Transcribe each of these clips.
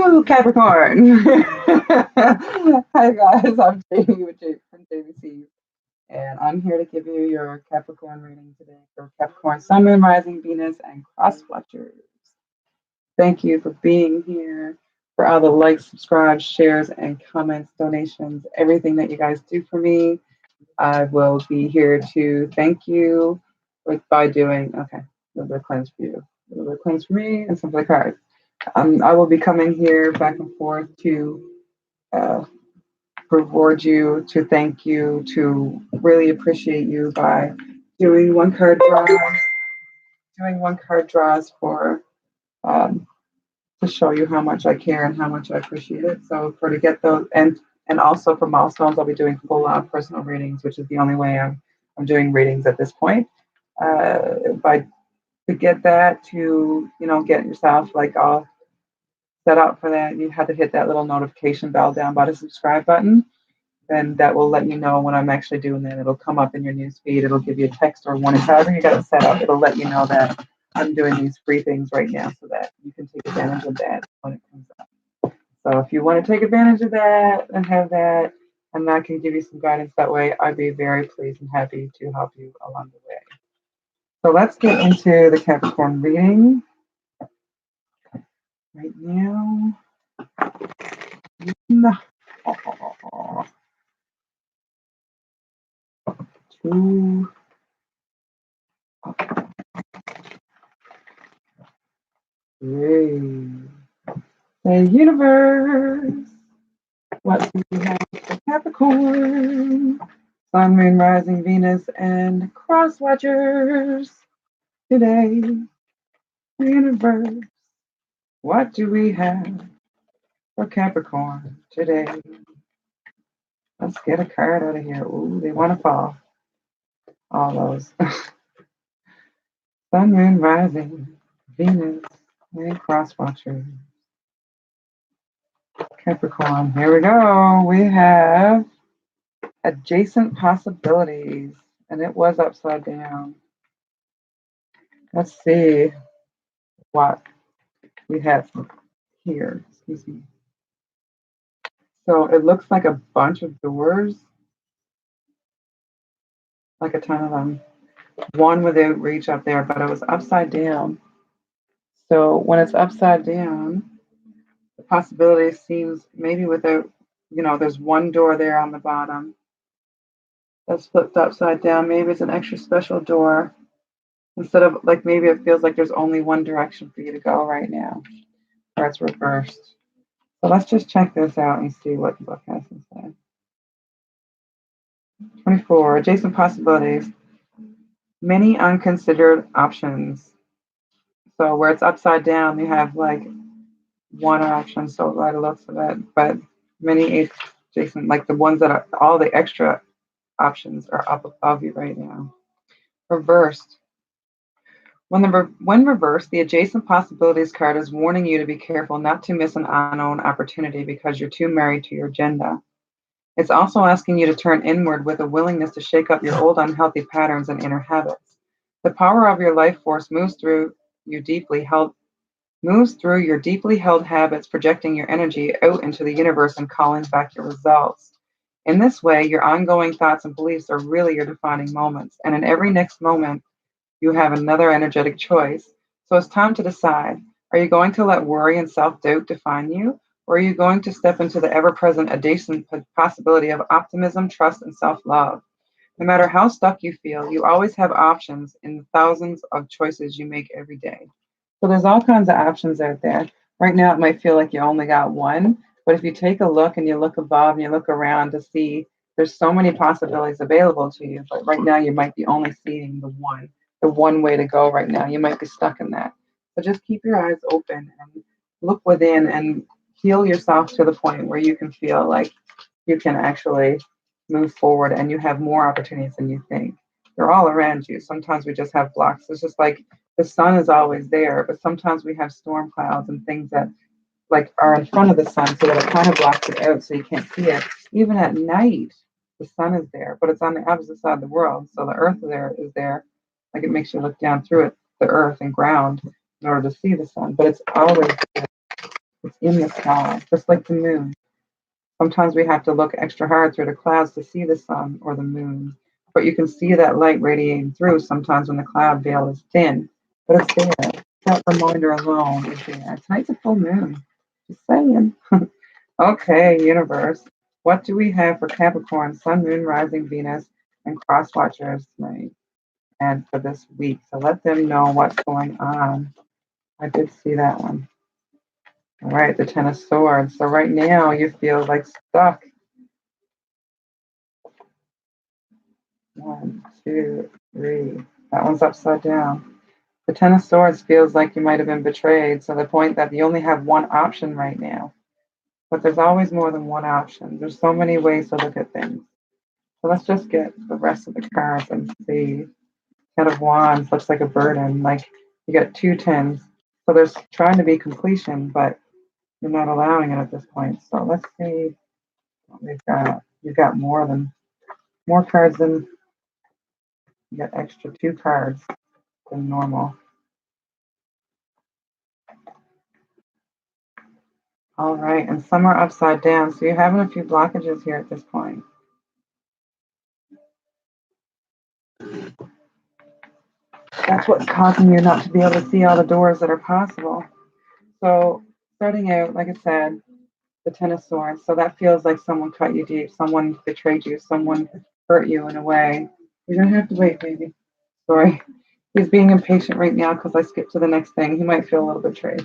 Woo, Capricorn! Hi guys, I'm Jamie from JVC, and I'm here to give you your Capricorn reading today for Capricorn Sun, Moon, Rising, Venus, and Cross Watchers. Thank you for being here, for all the likes, subscribes, shares, and comments, donations, everything that you guys do for me. I will be here to thank you by doing, okay, a little bit of claims for you, a little bit of claims for me, and some for the cards. I will be coming here back and forth to uh, reward you, to thank you, to really appreciate you by doing one card draws for um, to show you how much I care and how much I appreciate it. So to get those and also for milestones, I'll be doing full on personal readings, which is the only way I'm doing readings at this point. By to get that to get yourself like all set up for that, you have to hit that little notification bell down by the subscribe button. Then that will let you know when I'm actually doing that. It'll come up in your news feed. It'll give you a text or warning. However you got it set up, it'll let you know that I'm doing these free things right now so that you can take advantage of that when it comes up. So if you want to take advantage of that and have that, and that can give you some guidance that way, I'd be very pleased and happy to help you along the way. So let's get into the Capricorn reading right now. Two. Three. The universe. What do we have for Capricorn? Sun, Moon, Rising, Venus, and Cross Watchers today. The universe. What do we have for Capricorn today? Let's get a card out of here. Ooh, they want to fall. All those. Sun, Moon, Rising, Venus, and Cross Watchers. Capricorn. Here we go. We have adjacent possibilities, and it was upside down. Let's see what we have here. Excuse me. So it looks like a bunch of doors, like a ton of them. One without reach up there, but it was upside down. So when it's upside down, the possibility seems maybe without, there's one door there on the bottom that's flipped upside down. Maybe it's an extra special door. Instead of like maybe it feels like there's only one direction for you to go right now, or it's reversed. So let's just check this out and see what the book has to say. 24, adjacent possibilities. Many unconsidered options. So where it's upside down, you have like one option, so by the looks of it, but many adjacent, like the ones that are all the extra options are up above you right now. Reversed. When reversed, the adjacent possibilities card is warning you to be careful not to miss an unknown opportunity because you're too married to your agenda. It's also asking you to turn inward with a willingness to shake up your old unhealthy patterns and inner habits. The power of your life force moves through your deeply held habits, projecting your energy out into the universe and calling back your results. In this way, your ongoing thoughts and beliefs are really your defining moments, and in every next moment, you have another energetic choice. So it's time to decide. Are you going to let worry and self-doubt define you? Or are you going to step into the ever-present adjacent possibility of optimism, trust, and self-love? No matter how stuck you feel, you always have options in the thousands of choices you make every day. So there's all kinds of options out there. Right now, it might feel like you only got one, but if you take a look and you look above and you look around to see, there's so many possibilities available to you. But right now, you might be only seeing the one way to go right now. You might be stuck in that. So just keep your eyes open and look within and heal yourself to the point where you can feel like you can actually move forward and you have more opportunities than you think. They're all around you. Sometimes we just have blocks. It's just like the sun is always there, but sometimes we have storm clouds and things that like are in front of the sun so that it kind of blocks it out so you can't see it. Even at night, the sun is there, but it's on the opposite side of the world. So the earth is there. Like it makes you look down through it, the earth and ground, in order to see the sun. But it's always there. It's in the sky, just like the moon. Sometimes we have to look extra hard through the clouds to see the sun or the moon. But you can see that light radiating through sometimes when the cloud veil is thin. But it's there. That reminder alone is there. Tonight's a full moon. Just saying. Okay, universe. What do we have for Capricorn, Sun, Moon, Rising, Venus, and Cross Watchers tonight and for this week? So let them know what's going on. I did see that one. All right, the Ten of Swords. So right now you feel like stuck. 1, 2, 3. That one's upside down. The Ten of Swords feels like you might have been betrayed, to the point that you only have one option right now. But there's always more than one option. There's so many ways to look at things. So let's just get the rest of the cards and see. Ten of Wands looks like a burden. Like you got two tens. So there's trying to be completion, but you're not allowing it at this point. So let's see what we've got. You've got more cards than you got extra 2 cards than normal. All right, and some are upside down. So you're having a few blockages here at this point. That's what's causing you not to be able to see all the doors that are possible. So starting out, like I said, the Ten of Swords. So that feels like someone cut you deep, someone betrayed you, someone hurt you in a way. You're gonna have to wait, baby. Sorry. He's being impatient right now because I skipped to the next thing. He might feel a little betrayed.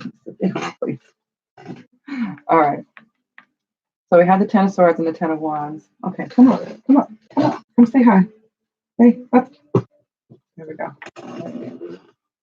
Please. All right. So we have the Ten of Swords and the Ten of Wands. Okay, come on, come on, come on. Come say hi. Hey, up. There we go.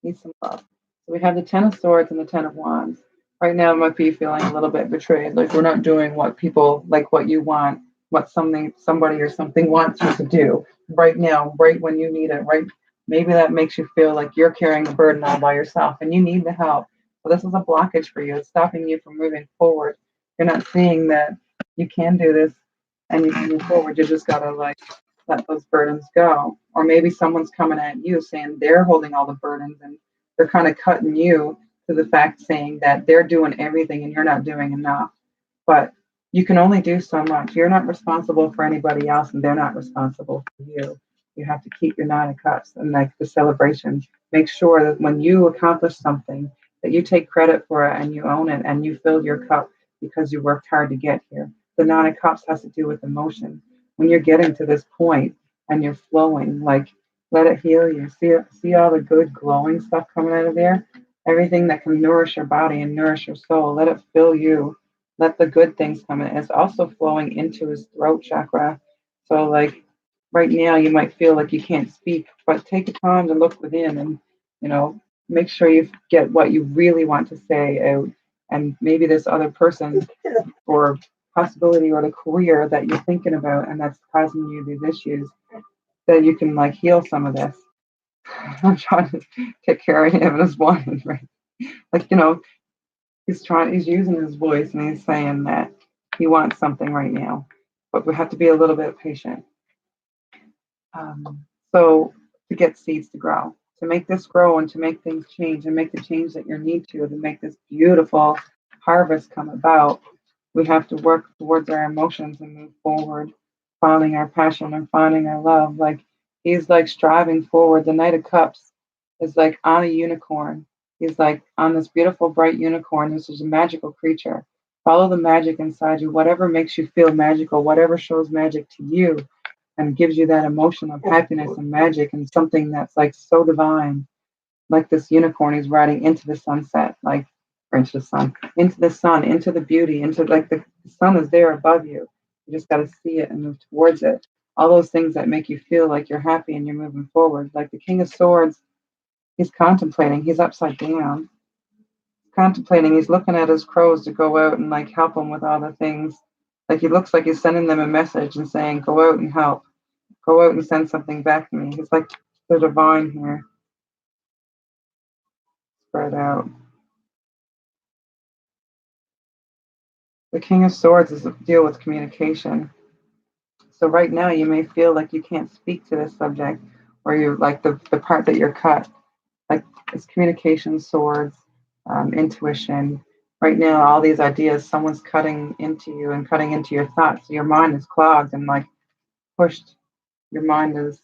Need some love. So we have the Ten of Swords and the Ten of Wands. Right now, it might be feeling a little bit betrayed. Like we're not doing what people like, what you want, what somebody or something wants you to do right now, right when you need it. Right? Maybe that makes you feel like you're carrying the burden all by yourself, and you need the help. So this is a blockage for you. It's stopping you from moving forward. You're not seeing that you can do this, and you can move forward. You just gotta like let those burdens go. Or maybe someone's coming at you saying they're holding all the burdens, and they're kind of cutting you to the fact saying that they're doing everything and you're not doing enough. But you can only do so much. You're not responsible for anybody else and they're not responsible for you. You have to keep your 9 of Cups and like the celebration. Make sure that when you accomplish something, that you take credit for it and you own it and you fill your cup because you worked hard to get here. The 9 of Cups has to do with emotion. When you're getting to this point and you're flowing, like let it heal you. See all the good glowing stuff coming out of there? Everything that can nourish your body and nourish your soul. Let it fill you. Let the good things come in. It's also flowing into his throat chakra. So like right now you might feel like you can't speak, but take the time to look within and, you know, make sure you get what you really want to say out. And maybe this other person or possibility or the career that you're thinking about and that's causing you these issues, that you can like heal some of this. I'm trying to take care of him and his woman, right? Like, he's using his voice and he's saying that he wants something right now, but we have to be a little bit patient. So to get seeds to grow, to make this grow and to make things change and make the change that you need to make this beautiful harvest come about, we have to work towards our emotions and move forward, finding our passion and finding our love. Like he's like striving forward. The Knight of Cups is like on a unicorn. He's like on this beautiful, bright unicorn. This is a magical creature. Follow the magic inside you. Whatever makes you feel magical, whatever shows magic to you and gives you that emotion of happiness and magic and something that's like so divine. Like this unicorn is riding into the sunset, like or into the sun, into the sun, into the beauty, into like the sun is there above you. You just got to see it and move towards it. All those things that make you feel like you're happy and you're moving forward. Like the King of Swords, he's contemplating. He's upside down, contemplating. He's looking at his crows to go out and like help him with all the things. Like he looks like he's sending them a message and saying, "Go out and help. Go out and send something back to me." He's like the divine here, spread out. The King of Swords is a deal with communication. So right now you may feel like you can't speak to this subject, or you're like the part that you're cut. Like it's communication, swords, intuition, Right now, all these ideas, someone's cutting into you and cutting into your thoughts. Your mind is clogged and like pushed. Your mind is,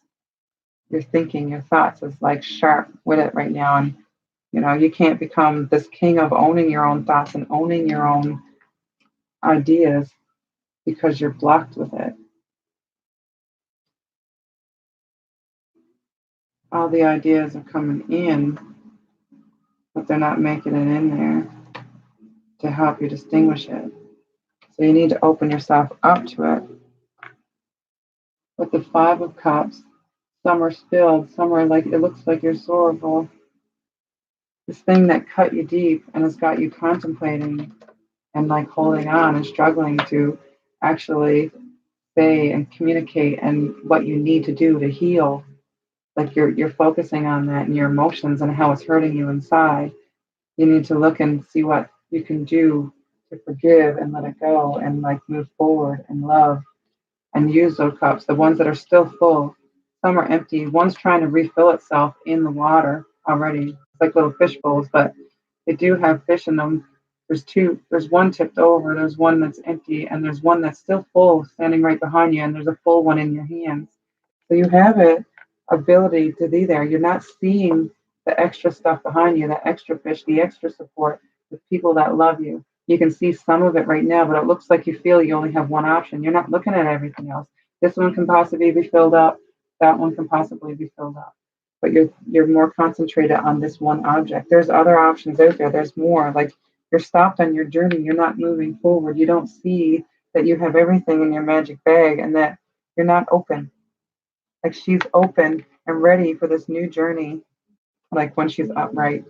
your thinking, your thoughts is like sharp with it right now. And, you can't become this king of owning your own thoughts and owning your own ideas because you're blocked with it. All the ideas are coming in, but they're not making it in there to help you distinguish it. So you need to open yourself up to it. With the Five of Cups, some are spilled, some are like, it looks like you're sorrowful. This thing that cut you deep and has got you contemplating and like holding on and struggling to actually say and communicate and what you need to do to heal. Like you're focusing on that and your emotions and how it's hurting you inside. You need to look and see what you can do to forgive and let it go and like move forward and love and use those cups, the ones that are still full. Some are empty. One's trying to refill itself in the water already. It's like little fish bowls, but they do have fish in them. There's two. There's one tipped over. There's one that's empty, and there's one that's still full, standing right behind you, and there's a full one in your hands. So you have it ability to be there. You're not seeing the extra stuff behind you, the extra fish, the extra support, the people that love you. You can see some of it right now, but it looks like you feel you only have one option. You're not looking at everything else. This one can possibly be filled up. That one can possibly be filled up. But you're more concentrated on this one object. There's other options out there. There's more. Like you're stopped on your journey. You're not moving forward. You don't see that you have everything in your magic bag and that you're not open. Like she's open and ready for this new journey. Like when she's upright,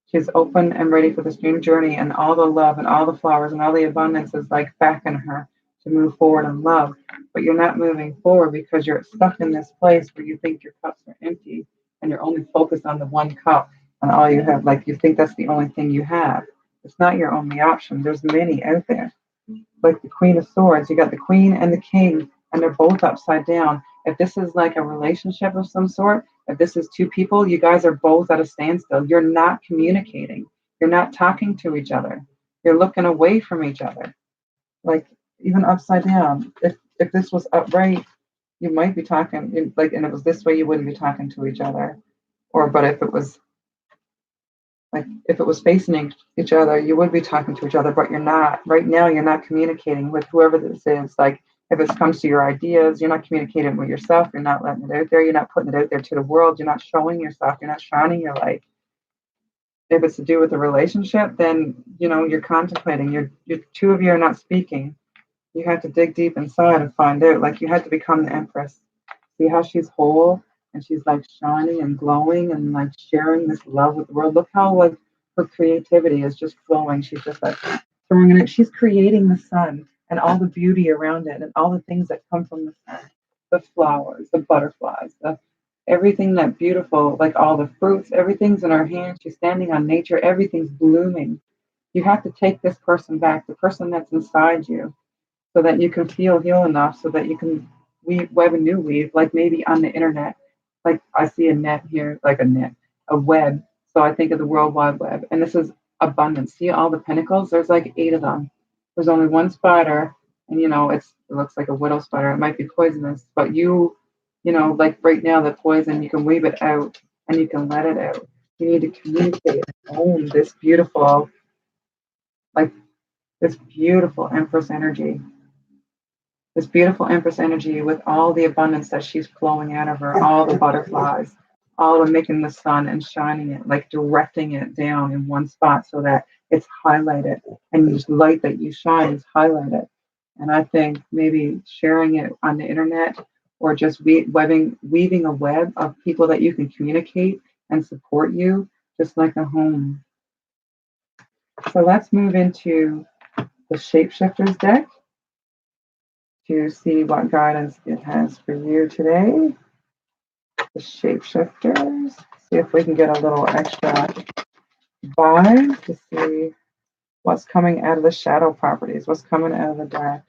she's open and ready for this new journey, and all the love and all the flowers and all the abundance is like back in her to move forward in love. But you're not moving forward because you're stuck in this place where you think your cups are empty and you're only focused on the one cup and all you have. Like you think that's the only thing you have. It's not your only option. There's many out there. Like the Queen of Swords, you got the Queen and the King, and they're both upside down. If this is like a relationship of some sort, if this is two people, you guys are both at a standstill. You're not communicating. You're not talking to each other. You're looking away from each other. Like even upside down. If this was upright, you might be talking like, and it was this way, you wouldn't be talking to each other. Or, but if it was facing each other, you would be talking to each other, but you're not. Right now, you're not communicating with whoever this is. Like, if it comes to your ideas, you're not communicating with yourself. You're not letting it out there. You're not putting it out there to the world. You're not showing yourself. You're not shining your light. If it's to do with a relationship, then, you're contemplating. You're two of you are not speaking. You have to dig deep inside and find out. Like, you had to become the Empress. See how she's whole and she's like shining and glowing and like sharing this love with the world. Look how like her creativity is just flowing. She's just like throwing it. She's creating the sun and all the beauty around it and all the things that come from the sun, the flowers, the butterflies, the everything that beautiful, like all the fruits, everything's in her hands. She's standing on nature. Everything's blooming. You have to take this person back, the person that's inside you, so that you can feel heal enough so that you can web a new weave, like maybe on the internet. Like I see a net here, like a web. So I think of the World Wide Web. And this is abundance. See all the pinnacles? There's like 8 of them. There's only one spider, and it looks like a widow spider. It might be poisonous, but like right now, the poison, you can weave it out and you can let it out. You need to communicate and own like this beautiful Empress energy, this beautiful Empress energy with all the abundance that she's flowing out of her, all the butterflies, all of making the sun and shining it, like directing it down in one spot so that it's highlighted and this light that you shine is highlighted. And I think maybe sharing it on the internet or just weaving a web of people that you can communicate and support you, just like a home. So let's move into the Shapeshifters deck to see what guidance it has for you today. The Shapeshifters. See if we can get a little extra vibe to see what's coming out of the shadow properties, what's coming out of the dark,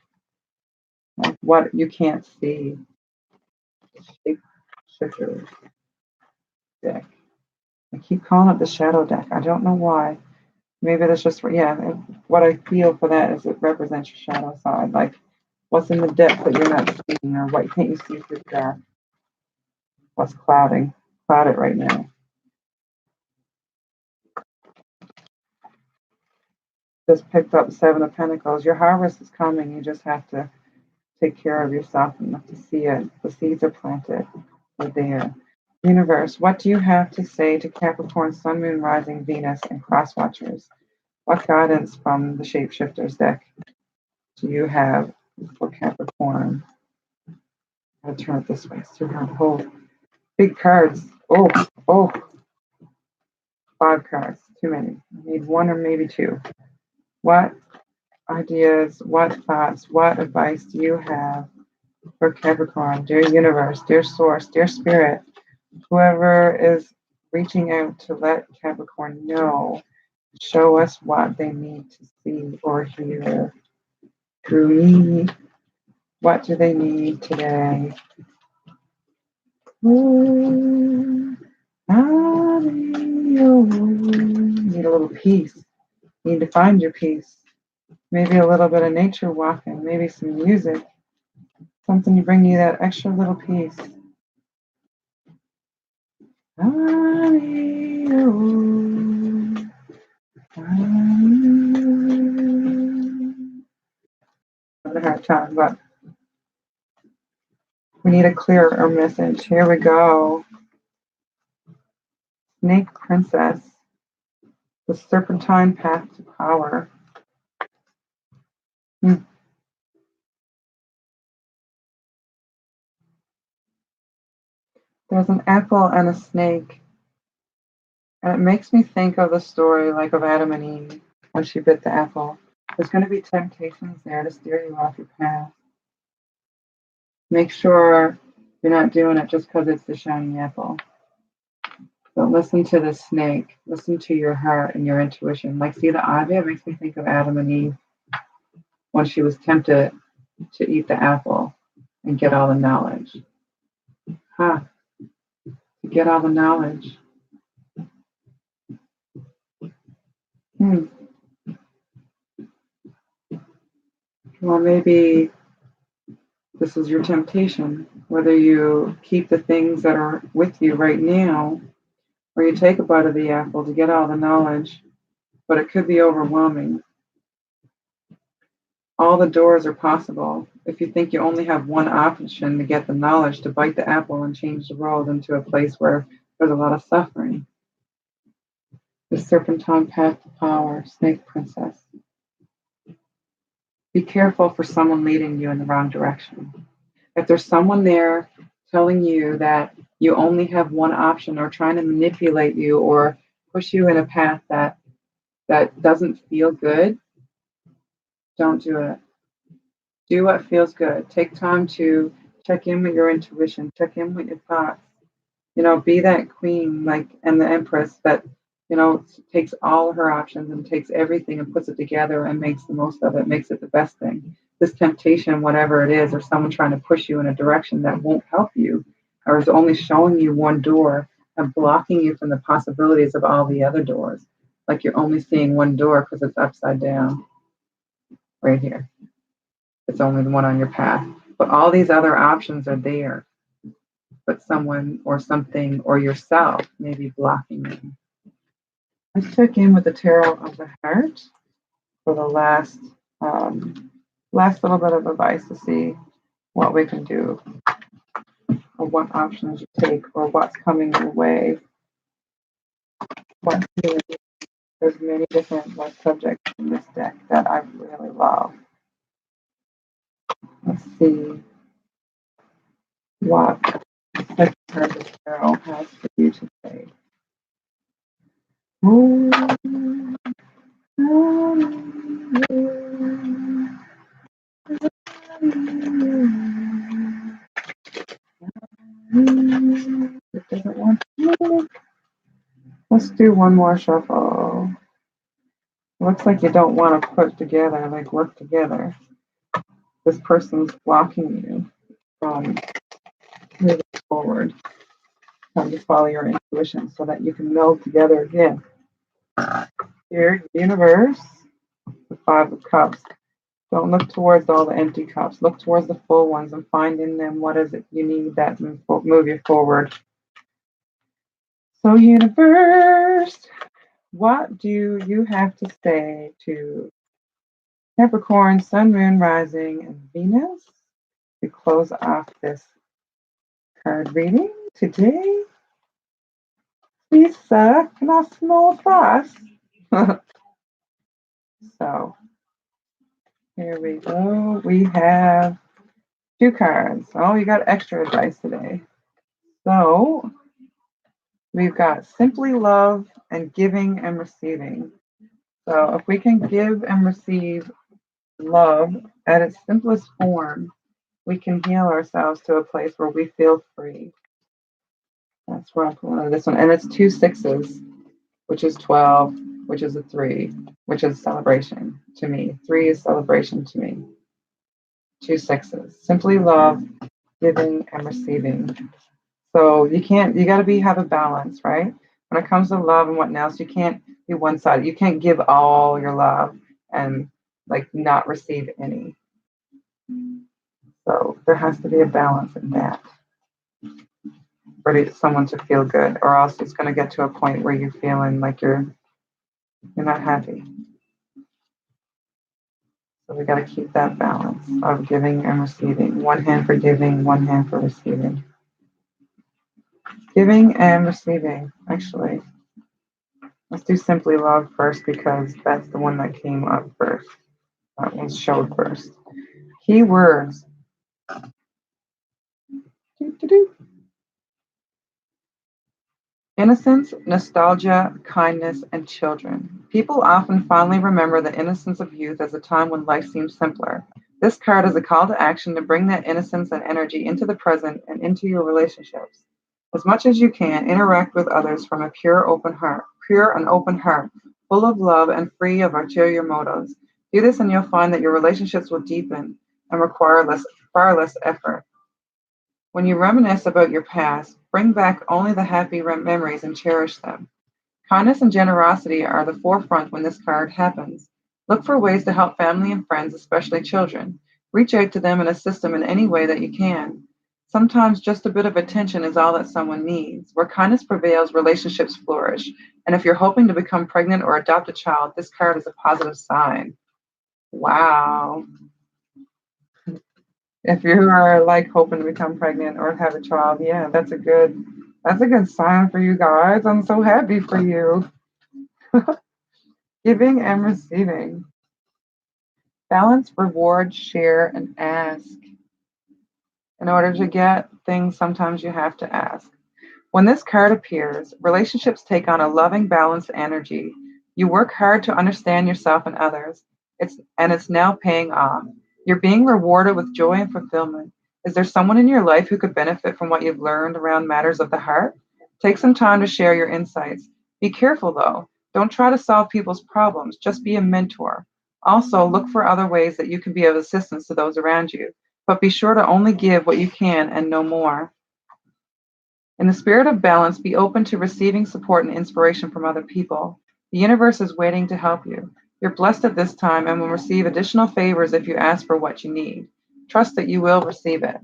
like what you can't see. The Shapeshifters deck. I keep calling it the shadow deck. I don't know why. Maybe that's just, yeah, what I feel for that is it represents your shadow side. Like what's in the depth that you're not seeing, or what can't you see through the dark? What's clouded right now? Just picked up Seven of Pentacles. Your harvest is coming. You just have to take care of yourself enough to see it. The seeds are planted. They're there. Universe, what do you have to say to Capricorn, Sun, Moon, Rising, Venus, and Cross Watchers? What guidance from the Shapeshifters deck do you have for Capricorn? I'll turn it this way. So oh, big cards. Oh, 5 cards. Too many. I need one or maybe two. What ideas, what thoughts, what advice do you have for Capricorn, dear universe, dear source, dear spirit, whoever is reaching out to let Capricorn know, show us what they need to see or hear through me. What do they need today? Ooh, need a little peace. Need to find your peace. Maybe a little bit of nature walking, maybe some music, something to bring you that extra little peace. I'm having a hard time, but we need a clearer message. Here we go. Snake Princess, the serpentine path to power. There's an apple and a snake, and it makes me think of the story like of Adam and Eve when she bit the apple. There's going to be temptations there to steer you off your path. Make sure you're not doing it just because it's the shiny apple. But listen to the snake. Listen to your heart and your intuition. Like, see the ivy? It makes me think of Adam and Eve when she was tempted to eat the apple and get all the knowledge. To get all the knowledge. Well, maybe this is your temptation, whether you keep the things that are with you right now, or you take a bite of the apple to get all the knowledge, but it could be overwhelming. All the doors are possible. If you think you only have one option to get the knowledge, to bite the apple and change the world into a place where there's a lot of suffering. The serpentine path to power, Snake Princess. Be careful for someone leading you in the wrong direction. If there's someone there telling you that you only have one option, or trying to manipulate you or push you in a path that doesn't feel good, don't do it. Do what feels good. Take time to check in with your intuition, check in with your thoughts. Be that queen, and the empress that, takes all her options and takes everything and puts it together and makes the most of it, makes it the best thing. This temptation, whatever it is, or someone trying to push you in a direction that won't help you, or is only showing you one door and blocking you from the possibilities of all the other doors. Like you're only seeing one door because it's upside down right here. It's only the one on your path. But all these other options are there. But someone or something or yourself may be blocking them. Let's check in with the Tarot of the Heart for the last little bit of advice to see what we can do, or what options you take, or what's coming your way. There's many different subjects in this deck that I really love. Let's see what the Tarot has for you today. It doesn't want to. Let's do one more shuffle. Looks like you don't want to work together. This person's blocking you from moving forward. Time to follow your intuition so that you can meld together again. Here, universe, the Five of Cups. Don't look towards all the empty cups. Look towards the full ones and find in them what is it you need that move you forward. So, universe, what do you have to say to Capricorn, Sun, Moon, Rising, and Venus to close off this card reading today? Please, sir, can I small fast? So, here we go. We have two cards. Oh, you got extra advice today. So, we've got simply love and giving and receiving. So, if we can give and receive love at its simplest form, we can heal ourselves to a place where we feel free. That's where I'm pulling out of this one. And it's two sixes, which is 12, which is a 3, which is celebration to me. 3 is celebration to me. Two sixes. Simply love, giving, and receiving. So you got to have a balance, right? When it comes to love and whatnot else, you can't be one sided. You can't give all your love and like not receive any. So there has to be a balance in that for someone to feel good, or else it's going to get to a point where you're feeling like you're not happy. So we got to keep that balance of giving and receiving. One hand for giving, one hand for receiving. Giving and receiving, actually. Let's do simply love first because that's the one that came up first. That one showed first. Keywords. Doo-doo-doo. Innocence, nostalgia, kindness, and children. People often fondly remember the innocence of youth as a time when life seemed simpler. This card is a call to action to bring that innocence and energy into the present and into your relationships. As much as you can, interact with others from a pure and open heart, full of love and free of ulterior motives. Do this and you'll find that your relationships will deepen and require far less effort. When you reminisce about your past, bring back only the happy memories and cherish them. Kindness and generosity are the forefront when this card happens. Look for ways to help family and friends, especially children. Reach out to them and assist them in any way that you can. Sometimes just a bit of attention is all that someone needs. Where kindness prevails, relationships flourish. And if you're hoping to become pregnant or adopt a child, this card is a positive sign. Wow. If you are like hoping to become pregnant or have a child, yeah, that's a good sign for you guys. I'm so happy for you. Giving and receiving. Balance, reward, share, and ask. In order to get things, sometimes you have to ask. When this card appears, relationships take on a loving, balanced energy. You work hard to understand yourself and others. It's now paying off. You're being rewarded with joy and fulfillment. Is there someone in your life who could benefit from what you've learned around matters of the heart? Take some time to share your insights. Be careful though. Don't try to solve people's problems. Just be a mentor. Also, look for other ways that you can be of assistance to those around you. But be sure to only give what you can and no more. In the spirit of balance, be open to receiving support and inspiration from other people. The universe is waiting to help you. You're blessed at this time and will receive additional favors if you ask for what you need. Trust that you will receive it.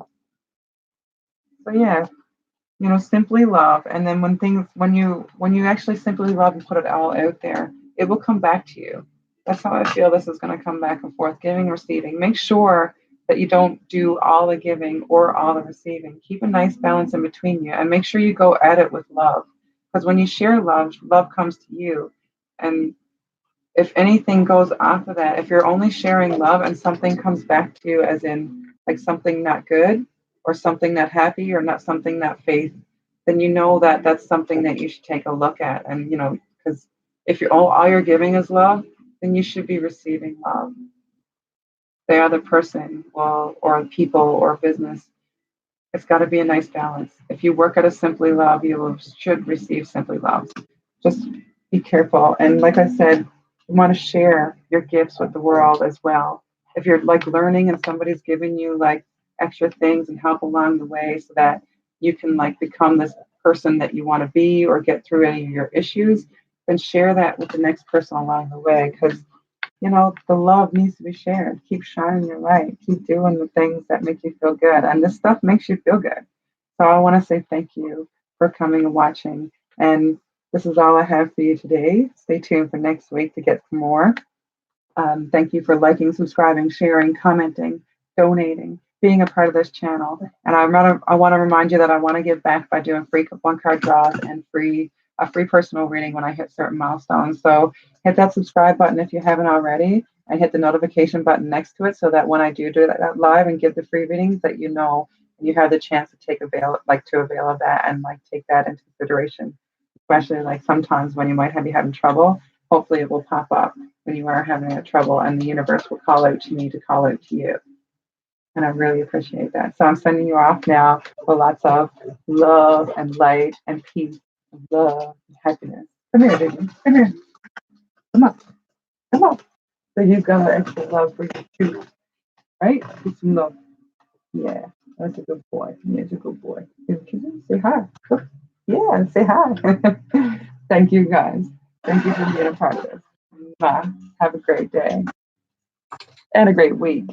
So yeah, simply love. And then when you actually simply love and put it all out there, it will come back to you. That's how I feel this is going to come back and forth, giving, receiving. Make sure that you don't do all the giving or all the receiving. Keep a nice balance in between you and make sure you go at it with love. Because when you share love, love comes to you. And if anything goes off of that, if you're only sharing love and something comes back to you as in like something not good or something not happy or not something not faith, then you know that that's something that you should take a look at. And, because if you're all you're giving is love, then you should be receiving love. The other person or people or business, it's got to be a nice balance. If you work at a simply love, should receive simply love. Just be careful. And like I said, you want to share your gifts with the world as well. If you're like learning and somebody's giving you like extra things and help along the way so that you can like become this person that you want to be or get through any of your issues, then share that with the next person along the way, because the love needs to be shared. Keep shining your light. Keep doing the things that make you feel good. And this stuff makes you feel good. So I want to say thank you for coming and watching. And this is all I have for you today. Stay tuned for next week to get some more. Thank you for liking, subscribing, sharing, commenting, donating, being a part of this channel. And I want to remind you that I want to give back by doing free coupon card draws and a free personal reading when I hit certain milestones. So hit that subscribe button if you haven't already, and hit the notification button next to it so that when I do that live and give the free readings, that you have the chance to avail of that and take that into consideration, especially sometimes when you might be having trouble. Hopefully it will pop up when you are having that trouble, and the universe will call out to me to call out to you. And I really appreciate that. So I'm sending you off now with lots of love and light and peace and love and happiness. Come here, baby. Come here. Come on. Come on. So you've got extra love for you too, right? Get some love. Yeah, that's a good boy. He's a good boy. Can you say hi? Yeah, say hi. Thank you, guys. Thank you for being a part of this. Bye. Have a great day and a great week.